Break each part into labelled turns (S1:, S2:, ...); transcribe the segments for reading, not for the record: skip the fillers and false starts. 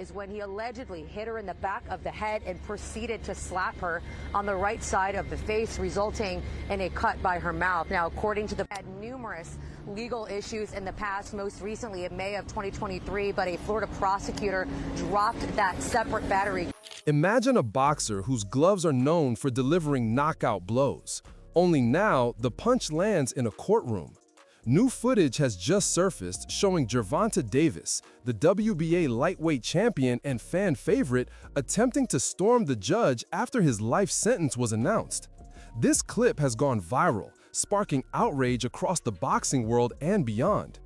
S1: is when he allegedly hit her in the back of the head and proceeded to slap her on the right side of the face, resulting in a cut by her mouth. Now, according to the had numerous legal issues in the past, most recently in May of 2023, but a Florida prosecutor dropped that separate battery.
S2: Imagine a boxer whose gloves are known for delivering knockout blows. Only now, the punch lands in a courtroom. New footage has just surfaced showing Gervonta Davis, the WBA lightweight champion and fan favorite, attempting to storm the judge after his life sentence was announced. This clip has gone viral, sparking outrage across the boxing world and beyond.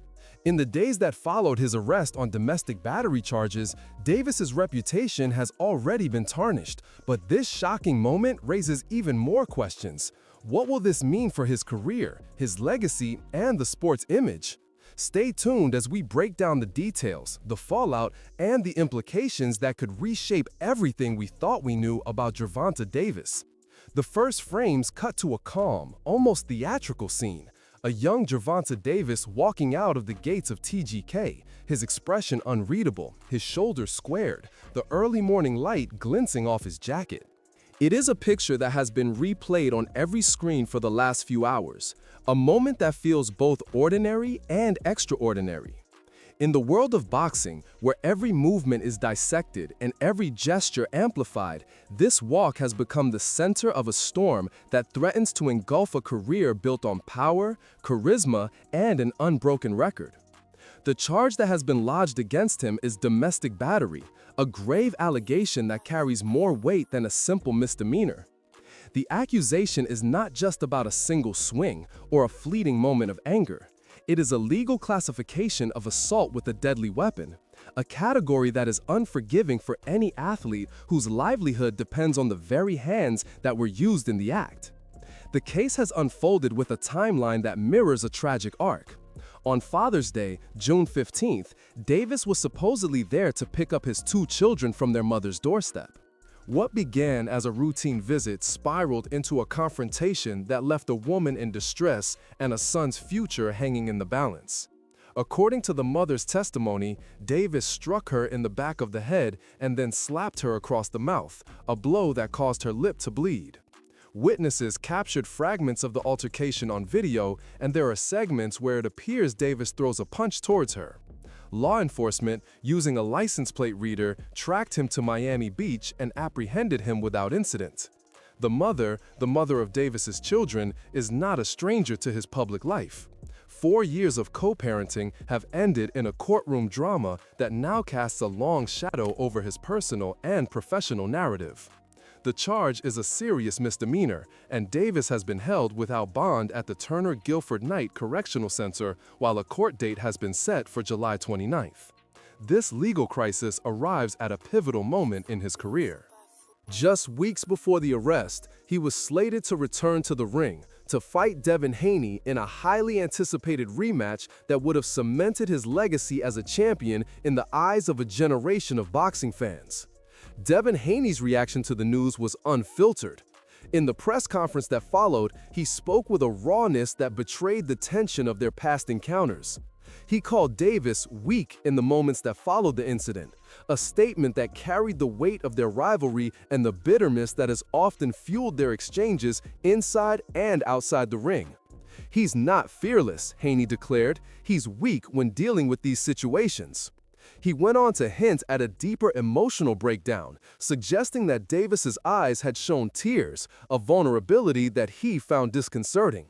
S2: In the days that followed his arrest on domestic battery charges, Davis's reputation has already been tarnished, but this shocking moment raises even more questions. What will this mean for his career, his legacy, and the sport's image? Stay tuned as we break down the details, the fallout, and the implications that could reshape everything we thought we knew about Gervonta Davis. The first frames cut to a calm, almost theatrical scene. A young Gervonta Davis walking out of the gates of TGK, his expression unreadable, his shoulders squared, the early morning light glinting off his jacket. It is a picture that has been replayed on every screen for the last few hours, a moment that feels both ordinary and extraordinary. In the world of boxing, where every movement is dissected and every gesture amplified, this walk has become the center of a storm that threatens to engulf a career built on power, charisma, and an unbroken record. The charge that has been lodged against him is domestic battery, a grave allegation that carries more weight than a simple misdemeanor. The accusation is not just about a single swing or a fleeting moment of anger. It is a legal classification of assault with a deadly weapon, a category that is unforgiving for any athlete whose livelihood depends on the very hands that were used in the act. The case has unfolded with a timeline that mirrors a tragic arc. On Father's Day, June 15th, Davis was supposedly there to pick up his two children from their mother's doorstep. What began as a routine visit spiraled into a confrontation that left a woman in distress and a son's future hanging in the balance. According to the mother's testimony, Davis struck her in the back of the head and then slapped her across the mouth, a blow that caused her lip to bleed. Witnesses captured fragments of the altercation on video, and there are segments where it appears Davis throws a punch towards her. Law enforcement, using a license plate reader, tracked him to Miami Beach and apprehended him without incident. The mother of Davis's children, is not a stranger to his public life. 4 years of co-parenting have ended in a courtroom drama that now casts a long shadow over his personal and professional narrative. The charge is a serious misdemeanor, and Davis has been held without bond at the Turner Guilford Knight Correctional Center while a court date has been set for July 29th. This legal crisis arrives at a pivotal moment in his career. Just weeks before the arrest, he was slated to return to the ring to fight Devin Haney in a highly anticipated rematch that would have cemented his legacy as a champion in the eyes of a generation of boxing fans. Devin Haney's reaction to the news was unfiltered. In the press conference that followed, he spoke with a rawness that betrayed the tension of their past encounters. He called Davis weak in the moments that followed the incident, a statement that carried the weight of their rivalry and the bitterness that has often fueled their exchanges inside and outside the ring. "He's not fearless," Haney declared. "He's weak when dealing with these situations." He went on to hint at a deeper emotional breakdown, suggesting that Davis's eyes had shown tears, a vulnerability that he found disconcerting.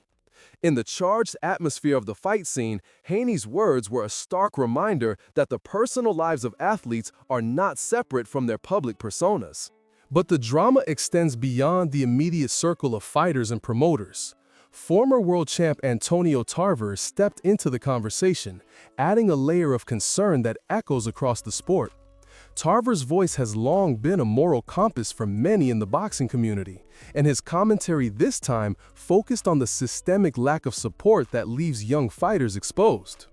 S2: In the charged atmosphere of the fight scene, Haney's words were a stark reminder that the personal lives of athletes are not separate from their public personas. But the drama extends beyond the immediate circle of fighters and promoters. Former world champ Antonio Tarver stepped into the conversation, adding a layer of concern that echoes across the sport. Tarver's voice has long been a moral compass for many in the boxing community, and his commentary this time focused on the systemic lack of support that leaves young fighters exposed.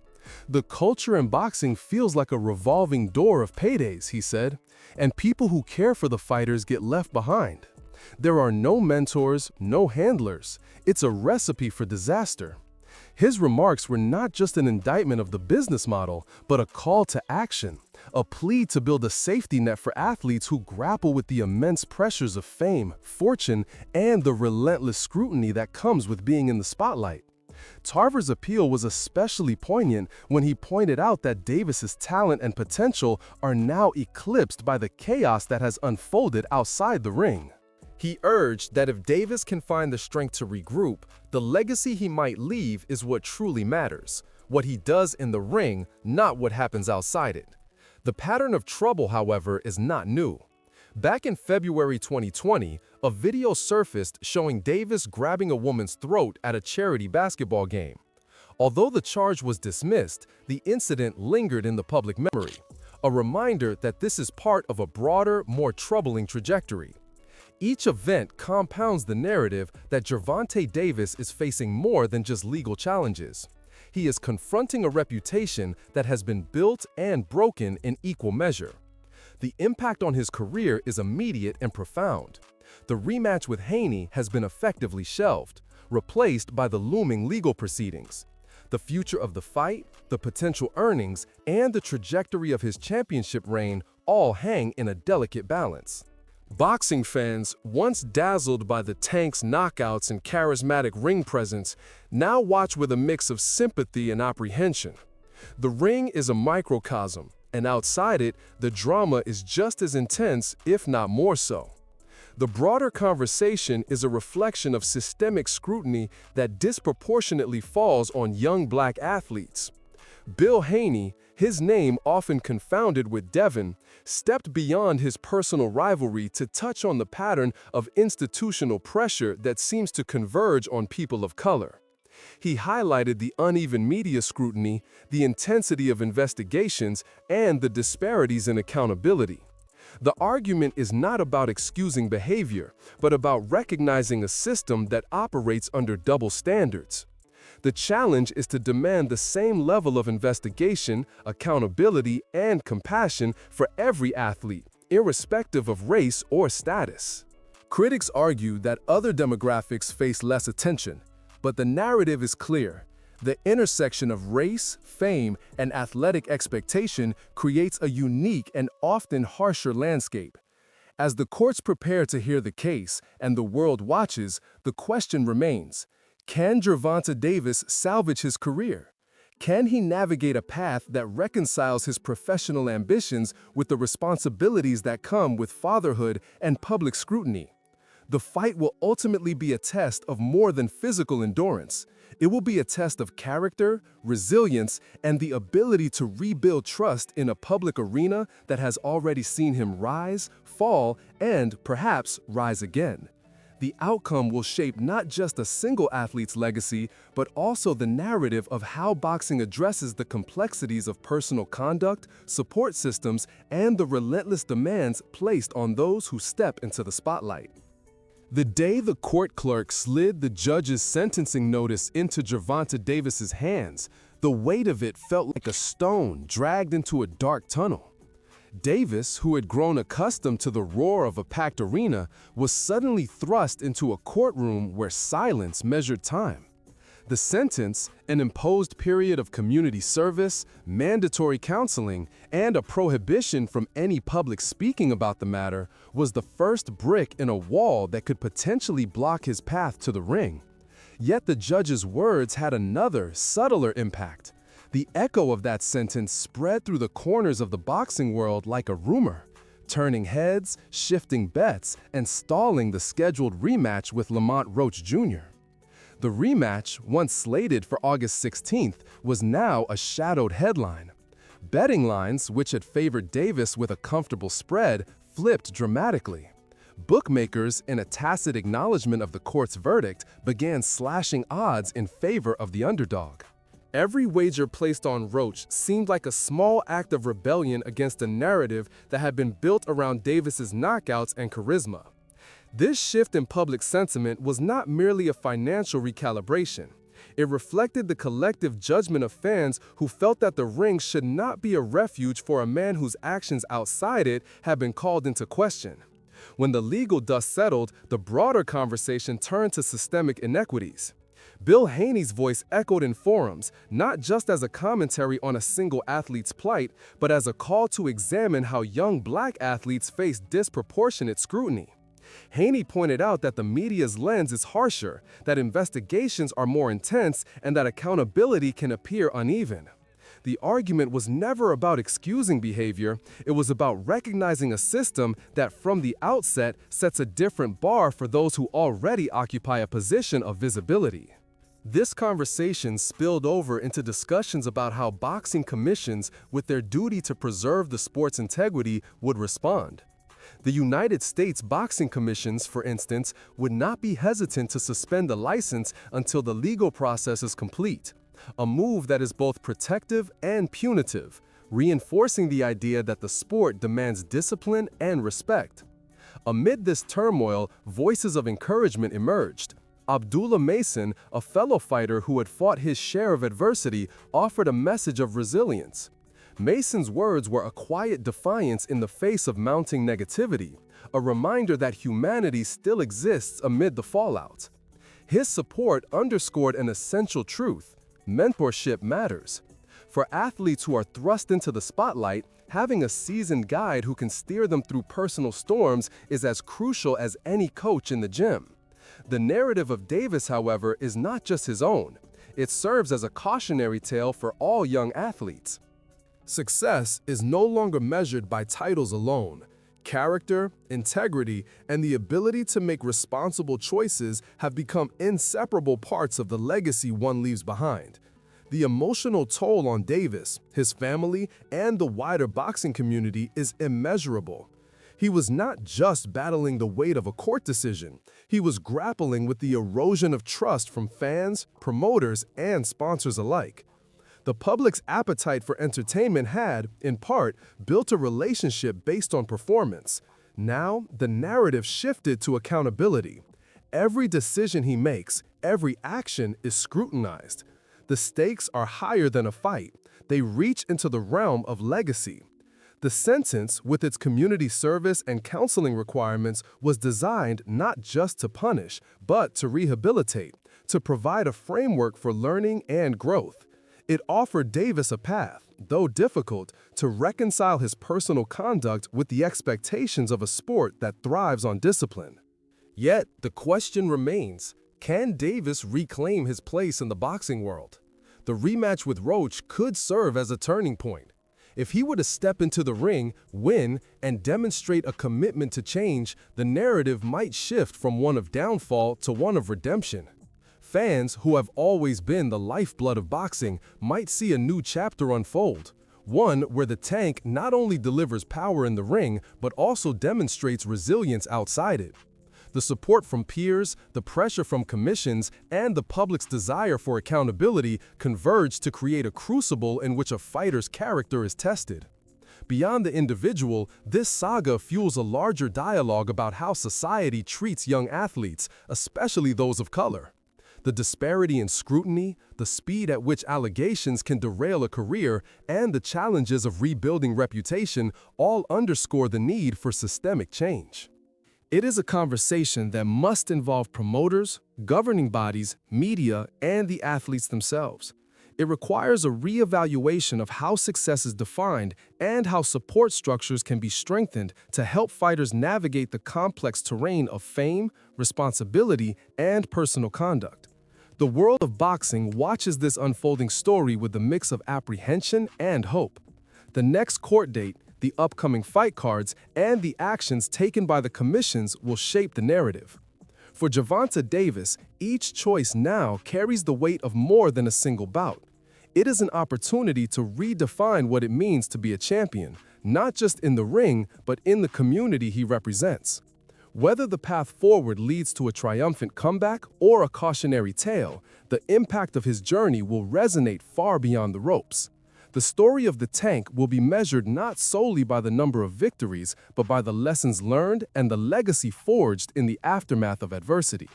S2: "The culture in boxing feels like a revolving door of paydays," he said, "and people who care for the fighters get left behind. There are no mentors, no handlers. It's a recipe for disaster." His remarks were not just an indictment of the business model, but a call to action, a plea to build a safety net for athletes who grapple with the immense pressures of fame, fortune, and the relentless scrutiny that comes with being in the spotlight. Tarver's appeal was especially poignant when he pointed out that Davis's talent and potential are now eclipsed by the chaos that has unfolded outside the ring. He urged that if Davis can find the strength to regroup, the legacy he might leave is what truly matters, what he does in the ring, not what happens outside it. The pattern of trouble, however, is not new. Back in February 2020, a video surfaced showing Davis grabbing a woman's throat at a charity basketball game. Although the charge was dismissed, the incident lingered in the public memory, a reminder that this is part of a broader, more troubling trajectory. Each event compounds the narrative that Gervonta Davis is facing more than just legal challenges. He is confronting a reputation that has been built and broken in equal measure. The impact on his career is immediate and profound. The rematch with Haney has been effectively shelved, replaced by the looming legal proceedings. The future of the fight, the potential earnings, and the trajectory of his championship reign all hang in a delicate balance. Boxing fans, once dazzled by the Tank's knockouts and charismatic ring presence, now watch with a mix of sympathy and apprehension. The ring is a microcosm, and outside it, the drama is just as intense, if not more so. The broader conversation is a reflection of systemic scrutiny that disproportionately falls on young black athletes. Bill Haney, his name often confounded with Devin, stepped beyond his personal rivalry to touch on the pattern of institutional pressure that seems to converge on people of color. He highlighted the uneven media scrutiny, the intensity of investigations, and the disparities in accountability. The argument is not about excusing behavior, but about recognizing a system that operates under double standards. The challenge is to demand the same level of investigation, accountability, and compassion for every athlete, irrespective of race or status. Critics argue that other demographics face less attention, but the narrative is clear. The intersection of race, fame, and athletic expectation creates a unique and often harsher landscape. As the courts prepare to hear the case and the world watches, the question remains: can Gervonta Davis salvage his career? Can he navigate a path that reconciles his professional ambitions with the responsibilities that come with fatherhood and public scrutiny? The fight will ultimately be a test of more than physical endurance. It will be a test of character, resilience, and the ability to rebuild trust in a public arena that has already seen him rise, fall, and perhaps rise again. The outcome will shape not just a single athlete's legacy, but also the narrative of how boxing addresses the complexities of personal conduct, support systems, and the relentless demands placed on those who step into the spotlight. The day the court clerk slid the judge's sentencing notice into Gervonta Davis's hands, the weight of it felt like a stone dragged into a dark tunnel. Davis, who had grown accustomed to the roar of a packed arena, was suddenly thrust into a courtroom where silence measured time. The sentence, an imposed period of community service, mandatory counseling, and a prohibition from any public speaking about the matter, was the first brick in a wall that could potentially block his path to the ring. Yet the judge's words had another, subtler impact. The echo of that sentence spread through the corners of the boxing world like a rumor, turning heads, shifting bets, and stalling the scheduled rematch with Lamont Roach Jr. The rematch, once slated for August 16th, was now a shadowed headline. Betting lines, which had favored Davis with a comfortable spread, flipped dramatically. Bookmakers, in a tacit acknowledgement of the court's verdict, began slashing odds in favor of the underdog. Every wager placed on Roach seemed like a small act of rebellion against a narrative that had been built around Davis's knockouts and charisma. This shift in public sentiment was not merely a financial recalibration. It reflected the collective judgment of fans who felt that the ring should not be a refuge for a man whose actions outside it had been called into question. When the legal dust settled, the broader conversation turned to systemic inequities. Bill Haney's voice echoed in forums, not just as a commentary on a single athlete's plight, but as a call to examine how young black athletes face disproportionate scrutiny. Haney pointed out that the media's lens is harsher, that investigations are more intense, and that accountability can appear uneven. The argument was never about excusing behavior, it was about recognizing a system that from the outset sets a different bar for those who already occupy a position of visibility. This conversation spilled over into discussions about how boxing commissions, with their duty to preserve the sport's integrity, would respond. The United States Boxing Commissions, for instance, would not be hesitant to suspend a license until the legal process is complete, a move that is both protective and punitive, reinforcing the idea that the sport demands discipline and respect. Amid this turmoil, voices of encouragement emerged. Abdullah Mason, a fellow fighter who had fought his share of adversity, offered a message of resilience. Mason's words were a quiet defiance in the face of mounting negativity, a reminder that humanity still exists amid the fallout. His support underscored an essential truth: mentorship matters. For athletes who are thrust into the spotlight, having a seasoned guide who can steer them through personal storms is as crucial as any coach in the gym. The narrative of Davis, however, is not just his own. It serves as a cautionary tale for all young athletes. Success is no longer measured by titles alone. Character, integrity, and the ability to make responsible choices have become inseparable parts of the legacy one leaves behind. The emotional toll on Davis, his family, and the wider boxing community is immeasurable. He was not just battling the weight of a court decision, he was grappling with the erosion of trust from fans, promoters, and sponsors alike. The public's appetite for entertainment had, in part, built a relationship based on performance. Now, the narrative shifted to accountability. Every decision he makes, every action is scrutinized. The stakes are higher than a fight. They reach into the realm of legacy. The sentence, with its community service and counseling requirements, was designed not just to punish, but to rehabilitate, to provide a framework for learning and growth. It offered Davis a path, though difficult, to reconcile his personal conduct with the expectations of a sport that thrives on discipline. Yet, the question remains, can Davis reclaim his place in the boxing world? The rematch with Roach could serve as a turning point. If he were to step into the ring, win, and demonstrate a commitment to change, the narrative might shift from one of downfall to one of redemption. Fans, who have always been the lifeblood of boxing, might see a new chapter unfold, one where the Tank not only delivers power in the ring, but also demonstrates resilience outside it. The support from peers, the pressure from commissions, and the public's desire for accountability converge to create a crucible in which a fighter's character is tested. Beyond the individual, this saga fuels a larger dialogue about how society treats young athletes, especially those of color. The disparity in scrutiny, the speed at which allegations can derail a career, and the challenges of rebuilding reputation all underscore the need for systemic change. It is a conversation that must involve promoters, governing bodies, media, and the athletes themselves. It requires a reevaluation of how success is defined and how support structures can be strengthened to help fighters navigate the complex terrain of fame, responsibility, and personal conduct. The world of boxing watches this unfolding story with a mix of apprehension and hope. The next court date, the upcoming fight cards, and the actions taken by the commissions will shape the narrative. For Gervonta Davis, each choice now carries the weight of more than a single bout. It is an opportunity to redefine what it means to be a champion, not just in the ring, but in the community he represents. Whether the path forward leads to a triumphant comeback or a cautionary tale, the impact of his journey will resonate far beyond the ropes. The story of the Tank will be measured not solely by the number of victories, but by the lessons learned and the legacy forged in the aftermath of adversity.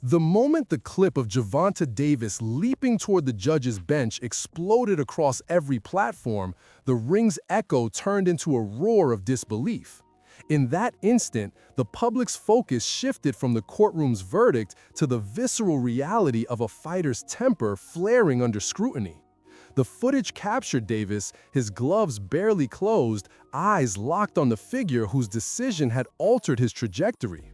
S2: The moment the clip of Gervonta Davis leaping toward the judge's bench exploded across every platform, the ring's echo turned into a roar of disbelief. In that instant, the public's focus shifted from the courtroom's verdict to the visceral reality of a fighter's temper flaring under scrutiny. The footage captured Davis, his gloves barely closed, eyes locked on the figure whose decision had altered his trajectory.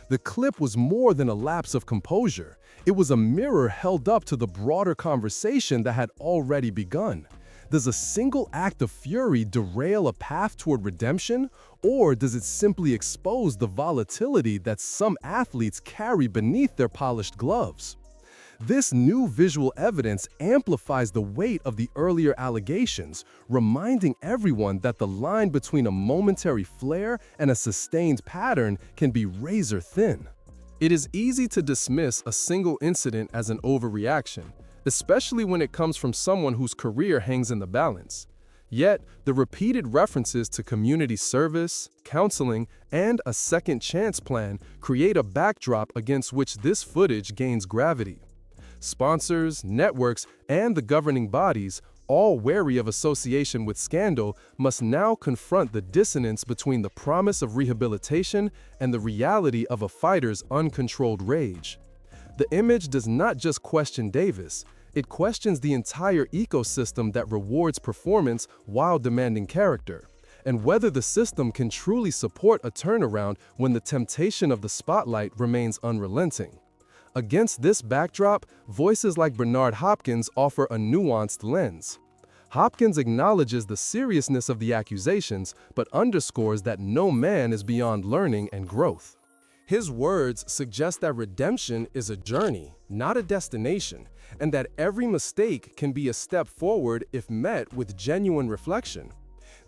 S2: The clip was more than a lapse of composure. It was a mirror held up to the broader conversation that had already begun. Does a single act of fury derail a path toward redemption, or does it simply expose the volatility that some athletes carry beneath their polished gloves? This new visual evidence amplifies the weight of the earlier allegations, reminding everyone that the line between a momentary flare and a sustained pattern can be razor thin. It is easy to dismiss a single incident as an overreaction, especially when it comes from someone whose career hangs in the balance. Yet, the repeated references to community service, counseling, and a second chance plan create a backdrop against which this footage gains gravity. Sponsors, networks, and the governing bodies, all wary of association with scandal, must now confront the dissonance between the promise of rehabilitation and the reality of a fighter's uncontrolled rage. The image does not just question Davis, it questions the entire ecosystem that rewards performance while demanding character, and whether the system can truly support a turnaround when the temptation of the spotlight remains unrelenting. Against this backdrop, voices like Bernard Hopkins offer a nuanced lens. Hopkins acknowledges the seriousness of the accusations, but underscores that no man is beyond learning and growth. His words suggest that redemption is a journey, not a destination, and that every mistake can be a step forward if met with genuine reflection.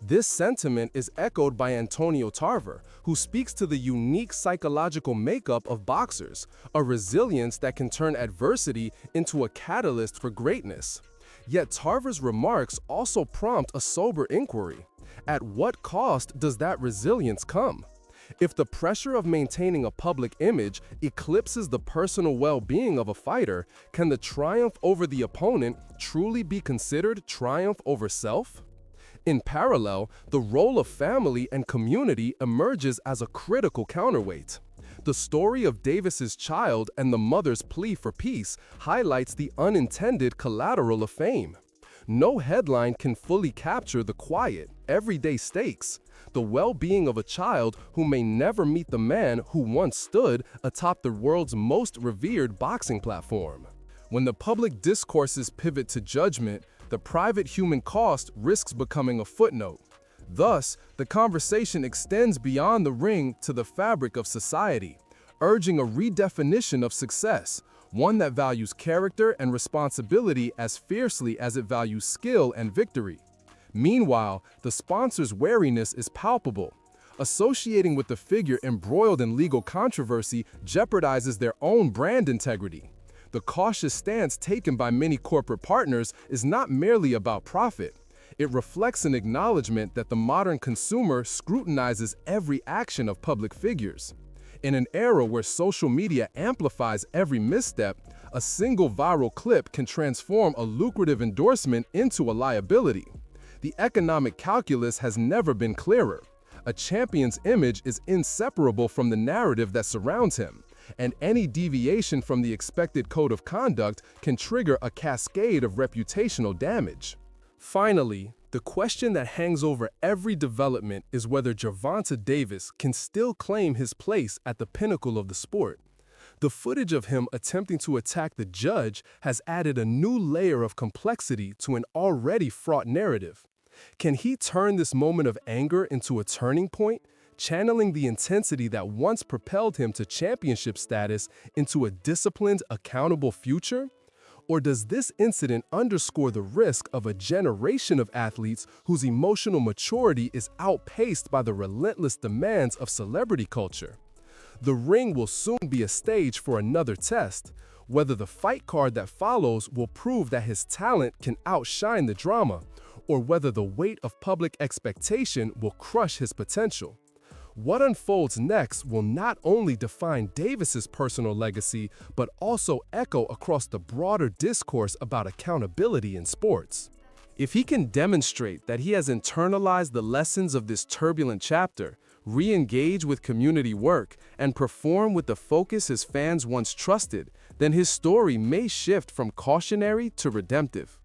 S2: This sentiment is echoed by Antonio Tarver, who speaks to the unique psychological makeup of boxers, a resilience that can turn adversity into a catalyst for greatness. Yet Tarver's remarks also prompt a sober inquiry. At what cost does that resilience come? If the pressure of maintaining a public image eclipses the personal well-being of a fighter, can the triumph over the opponent truly be considered triumph over self? In parallel, the role of family and community emerges as a critical counterweight. The story of Davis's child and the mother's plea for peace highlights the unintended collateral of fame. No headline can fully capture the quiet, everyday stakes, the well-being of a child who may never meet the man who once stood atop the world's most revered boxing platform. When the public discourses pivot to judgment, the private human cost risks becoming a footnote. Thus, the conversation extends beyond the ring to the fabric of society, urging a redefinition of success, one that values character and responsibility as fiercely as it values skill and victory. Meanwhile, the sponsor's wariness is palpable. Associating with the figure embroiled in legal controversy jeopardizes their own brand integrity. The cautious stance taken by many corporate partners is not merely about profit. It reflects an acknowledgement that the modern consumer scrutinizes every action of public figures. In an era where social media amplifies every misstep, a single viral clip can transform a lucrative endorsement into a liability. The economic calculus has never been clearer. A champion's image is inseparable from the narrative that surrounds him, and any deviation from the expected code of conduct can trigger a cascade of reputational damage. Finally, the question that hangs over every development is whether Gervonta Davis can still claim his place at the pinnacle of the sport. The footage of him attempting to attack the judge has added a new layer of complexity to an already fraught narrative. Can he turn this moment of anger into a turning point, channeling the intensity that once propelled him to championship status into a disciplined, accountable future? Or does this incident underscore the risk of a generation of athletes whose emotional maturity is outpaced by the relentless demands of celebrity culture? The ring will soon be a stage for another test, whether the fight card that follows will prove that his talent can outshine the drama, or whether the weight of public expectation will crush his potential. What unfolds next will not only define Davis's personal legacy, but also echo across the broader discourse about accountability in sports. If he can demonstrate that he has internalized the lessons of this turbulent chapter, re-engage with community work, and perform with the focus his fans once trusted, then his story may shift from cautionary to redemptive.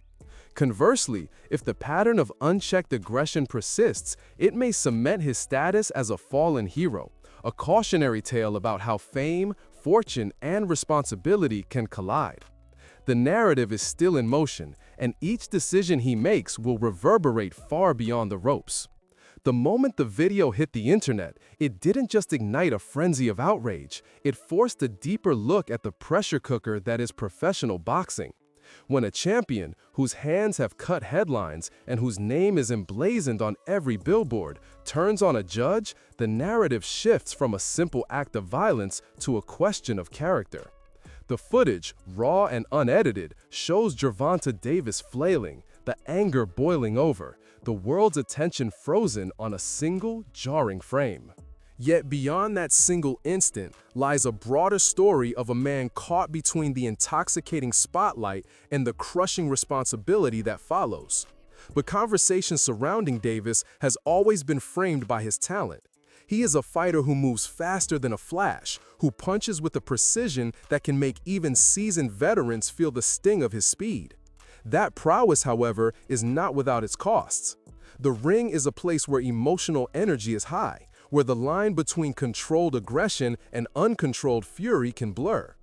S2: Conversely, if the pattern of unchecked aggression persists, it may cement his status as a fallen hero, a cautionary tale about how fame, fortune, and responsibility can collide. The narrative is still in motion, and each decision he makes will reverberate far beyond the ropes. The moment the video hit the internet, it didn't just ignite a frenzy of outrage, it forced a deeper look at the pressure cooker that is professional boxing. When a champion, whose hands have cut headlines and whose name is emblazoned on every billboard, turns on a judge, the narrative shifts from a simple act of violence to a question of character. The footage, raw and unedited, shows Gervonta Davis flailing, the anger boiling over, the world's attention frozen on a single, jarring frame. Yet beyond that single instant lies a broader story of a man caught between the intoxicating spotlight and the crushing responsibility that follows. But conversation surrounding Davis has always been framed by his talent. He is a fighter who moves faster than a flash, who punches with a precision that can make even seasoned veterans feel the sting of his speed. That prowess, however, is not without its costs. The ring is a place where emotional energy is high, where the line between controlled aggression and uncontrolled fury can blur.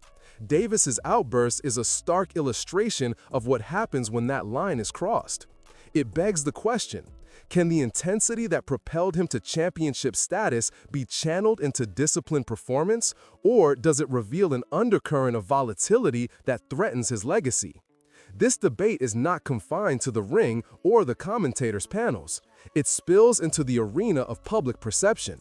S2: Davis's outburst is a stark illustration of what happens when that line is crossed. It begs the question, can the intensity that propelled him to championship status be channeled into disciplined performance, or does it reveal an undercurrent of volatility that threatens his legacy? This debate is not confined to the ring or the commentators' panels. It spills into the arena of public perception.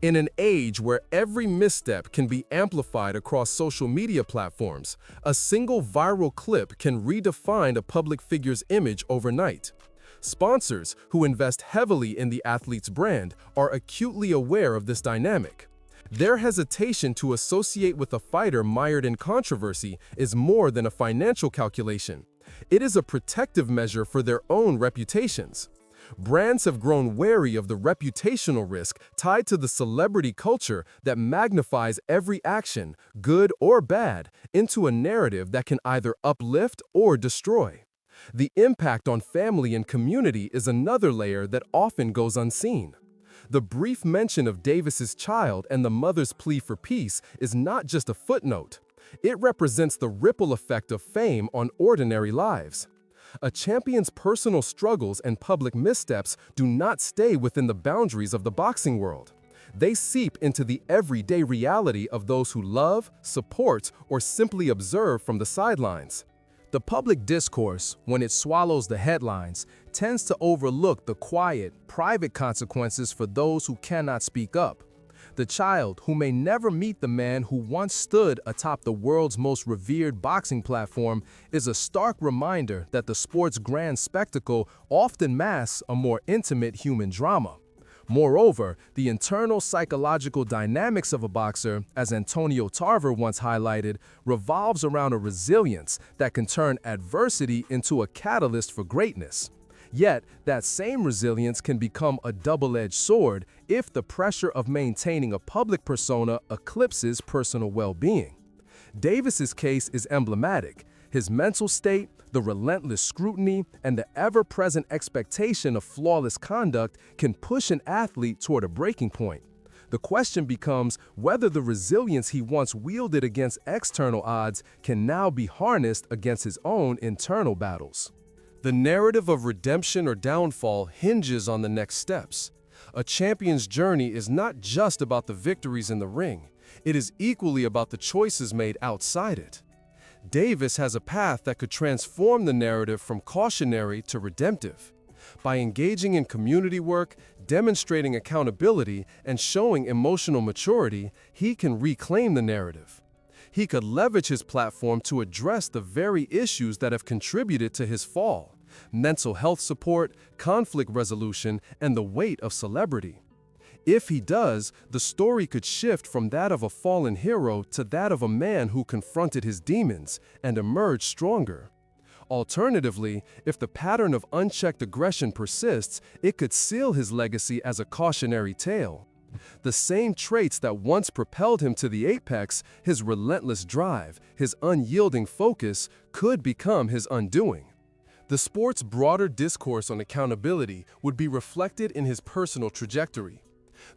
S2: In an age where every misstep can be amplified across social media platforms, a single viral clip can redefine a public figure's image overnight. Sponsors who invest heavily in the athlete's brand are acutely aware of this dynamic. Their hesitation to associate with a fighter mired in controversy is more than a financial calculation. It is a protective measure for their own reputations. Brands have grown wary of the reputational risk tied to the celebrity culture that magnifies every action, good or bad, into a narrative that can either uplift or destroy. The impact on family and community is another layer that often goes unseen. The brief mention of Davis's child and the mother's plea for peace is not just a footnote. It represents the ripple effect of fame on ordinary lives. A champion's personal struggles and public missteps do not stay within the boundaries of the boxing world. They seep into the everyday reality of those who love, support, or simply observe from the sidelines. The public discourse, when it swallows the headlines, tends to overlook the quiet, private consequences for those who cannot speak up. The child, who may never meet the man who once stood atop the world's most revered boxing platform, is a stark reminder that the sport's grand spectacle often masks a more intimate human drama. Moreover, the internal psychological dynamics of a boxer, as Antonio Tarver once highlighted, revolves around a resilience that can turn adversity into a catalyst for greatness. Yet, that same resilience can become a double-edged sword if the pressure of maintaining a public persona eclipses personal well-being. Davis's case is emblematic. His mental state, the relentless scrutiny, and the ever-present expectation of flawless conduct can push an athlete toward a breaking point. The question becomes whether the resilience he once wielded against external odds can now be harnessed against his own internal battles. The narrative of redemption or downfall hinges on the next steps. A champion's journey is not just about the victories in the ring. It is equally about the choices made outside it. Davis has a path that could transform the narrative from cautionary to redemptive. By engaging in community work, demonstrating accountability, and showing emotional maturity, he can reclaim the narrative. He could leverage his platform to address the very issues that have contributed to his fall: mental health support, conflict resolution, and the weight of celebrity. If he does, the story could shift from that of a fallen hero to that of a man who confronted his demons and emerged stronger. Alternatively, if the pattern of unchecked aggression persists, it could seal his legacy as a cautionary tale. The same traits that once propelled him to the apex, his relentless drive, his unyielding focus, could become his undoing. The sport's broader discourse on accountability would be reflected in his personal trajectory.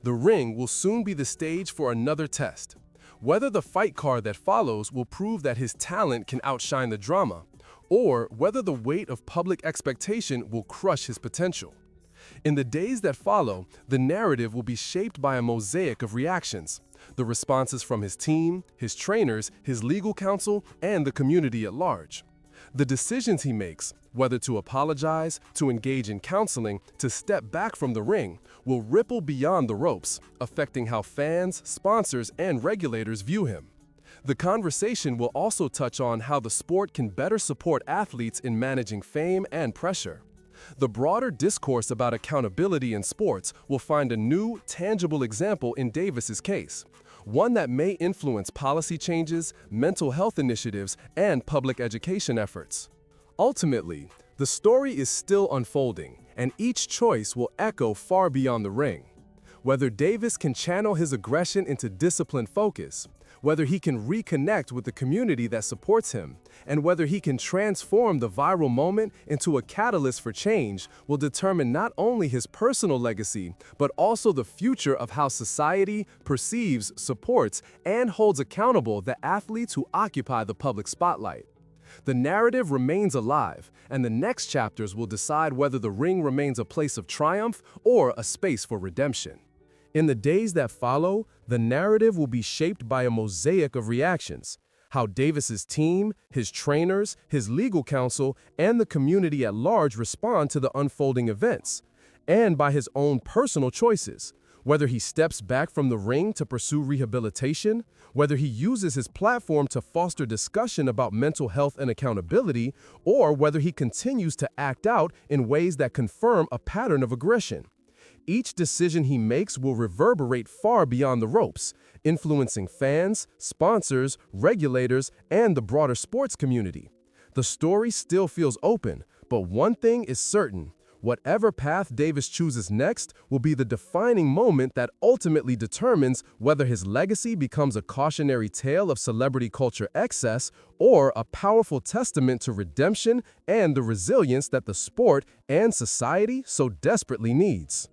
S2: The ring will soon be the stage for another test. Whether the fight card that follows will prove that his talent can outshine the drama, or whether the weight of public expectation will crush his potential. In the days that follow, the narrative will be shaped by a mosaic of reactions. The responses from his team, his trainers, his legal counsel, and the community at large. The decisions he makes, whether to apologize, to engage in counseling, to step back from the ring, will ripple beyond the ropes, affecting how fans, sponsors, and regulators view him. The conversation will also touch on how the sport can better support athletes in managing fame and pressure. The broader discourse about accountability in sports will find a new, tangible example in Davis's case, one that may influence policy changes, mental health initiatives, and public education efforts. Ultimately, the story is still unfolding, and each choice will echo far beyond the ring. Whether Davis can channel his aggression into disciplined focus, whether he can reconnect with the community that supports him, and whether he can transform the viral moment into a catalyst for change will determine not only his personal legacy, but also the future of how society perceives, supports, and holds accountable the athletes who occupy the public spotlight. The narrative remains alive, and the next chapters will decide whether the ring remains a place of triumph or a space for redemption. In the days that follow, the narrative will be shaped by a mosaic of reactions. How Davis's team, his trainers, his legal counsel, and the community at large respond to the unfolding events, and by his own personal choices. Whether he steps back from the ring to pursue rehabilitation, whether he uses his platform to foster discussion about mental health and accountability, or whether he continues to act out in ways that confirm a pattern of aggression. Each decision he makes will reverberate far beyond the ropes, influencing fans, sponsors, regulators, and the broader sports community. The story still feels open, but one thing is certain. Whatever path Davis chooses next will be the defining moment that ultimately determines whether his legacy becomes a cautionary tale of celebrity culture excess or a powerful testament to redemption and the resilience that the sport and society so desperately needs.